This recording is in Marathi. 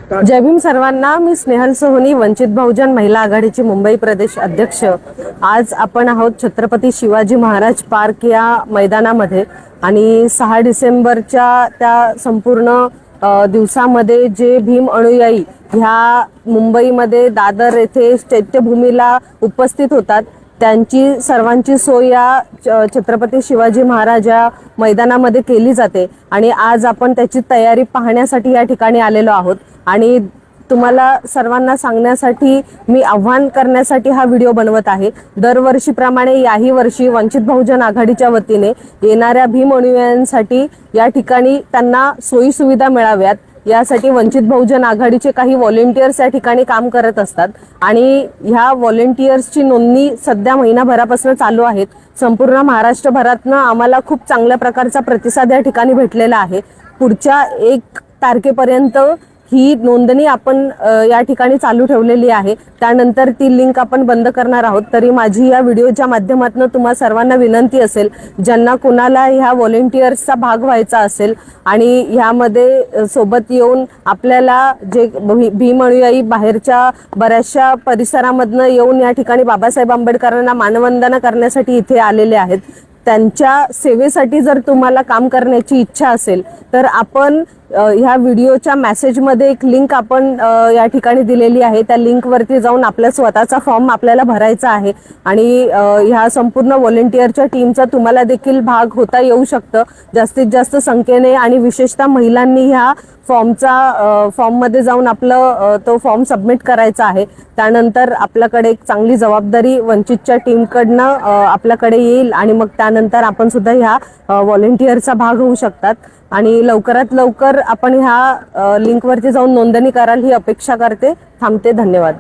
जय भीम सर्वांना। मी स्नेहल सोहनी, वंचित बहुजन महिला आघाडीची मुंबई प्रदेश अध्यक्ष। आज आपण आहोत छत्रपती शिवाजी महाराज पार्क या मैदानामध्ये आणि 6 डिसेंबरच्या त्या संपूर्ण दिवसामध्ये जे भीम अनुयायी ह्या मुंबईमध्ये दादर येथे चैत्यभूमीला उपस्थित होतात त्यांची सर्वांची सोय या छत्रपती शिवाजी महाराज या मैदानामध्ये केली जाते आणि आज आपण त्याची तयारी पाहण्यासाठी या ठिकाणी आलेलो आहोत आणि तुम्हाला सर्वांना सांगण्यासाठी मी आव्हान करण्यासाठी हा व्हिडिओ बनवत आहे। दरवर्षीप्रमाणे याही वर्षी वंचित बहुजन आघाडीच्या वतीने येणाऱ्या भीम अनुयायांसाठी या ठिकाणी त्यांना सोयी सुविधा मिळाव्यात यासाठी वंचित बहुजन आघाडीचे काही व्हॉलेंटियर्स या ठिकाणी काम करत असतात आणि ह्या व्हॉलेंटियर्सची नोंदणी सध्या महिनाभरापासून चालू आहेत। संपूर्ण महाराष्ट्रभरातनं आम्हाला खूप चांगल्या प्रकारचा प्रतिसाद या ठिकाणी भेटलेला आहे। पुढच्या 1 तारखेपर्यंत ही नोंदणी आपण या ठिकाणी चालू ठेवलेली आहे, त्यानंतर ती लिंक आपण बंद करणार आहोत। तरी माझी या व्हिडिओच्या माध्यमातून तुम्हा सर्वांना विनंती असेल, ज्यांना कोणाला ह्या व्हॉलेंटियर्सचा भाग व्हायचा असेल आणि ह्यामध्ये सोबत येऊन आपल्याला जे भीम अनुयायी बाहेरच्या बऱ्याचशा परिसरामधनं येऊन या ठिकाणी बाबासाहेब आंबेडकरांना मानवंदना करण्यासाठी इथे आलेले आहेत, त्यांच्या सेवेसाठी जर तुम्हाला काम करण्याची इच्छा असेल तर आपण ह्या व्हिडिओच्या मेसेजमध्ये एक लिंक आपण या ठिकाणी दिलेली आहे। त्या लिंकवरती जाऊन आपला स्वतःचा फॉर्म आपल्याला भरायचा आहे आणि ह्या संपूर्ण व्हॉलेंटियरच्या टीमचा तुम्हाला देखील भाग होता येऊ शकतं। जास्तीत जास्त संख्येने आणि विशेषतः महिलांनी ह्या फॉर्ममध्ये जाऊन आपलं तो फॉर्म सबमिट करायचा आहे। त्यानंतर आपल्याकडे एक चांगली जबाबदारी वंचितच्या टीमकडनं आपल्याकडे येईल आणि मग त्यानंतर आपण सुद्धा ह्या व्हॉलेंटियरचा भाग होऊ शकतात आणि लवकरात लवकर आपण ह्या लिंकवरती जाऊन नोंदणी कराल ही अपेक्षा करते। थांबते। धन्यवाद।